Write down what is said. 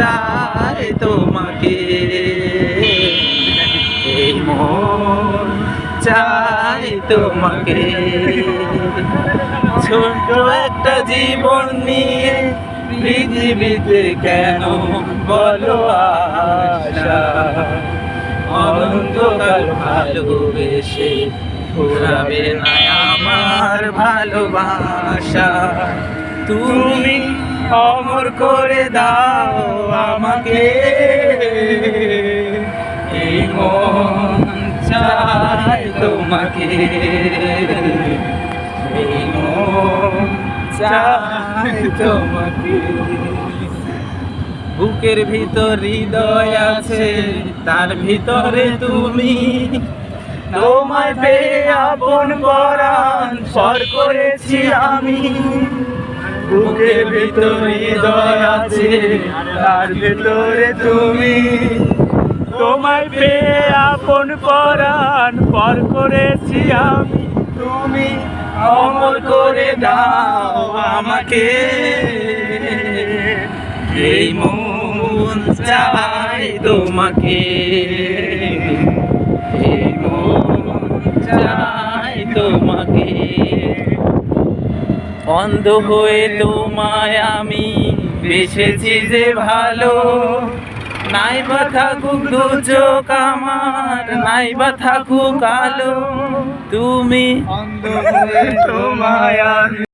চাই তোমাকে, এই মন চাই তোমাকে। ছোট একটা জীবন নিয়ে পৃথিবীতে কেন বলো আশা, অনন্তকাল ভালোবেসে ঘুরাবে না আমার ভালোবাসা। তুমি অমর করে দাও আমাকে, এই মন চাই তোমাকে, এই মন চাই তোমাকে। বুকের ভিতর হৃদয় আছে, তার ভিতরে তুমি, তোমায় পেয়ে আপন পরাণ পর করেছি আমি। বুকের ভিতর হৃদয় আছে, তার ভিতরে তুমি, তোমায় পেয়ে আপন পরাণ পর করেছি আমি। তুমি অমর করে দাও আমাকে, এই মন চাই তোমাকে, এই মন চাই তোমাকে। অন্ধ হয়ে তোমায় আমি বেসেছি যে ভালো, নাই বা থাকুক দু চোখ আমার, নাই বা থাকুক আলো, তুমি অন্ধ হয়ে তোমায় আমি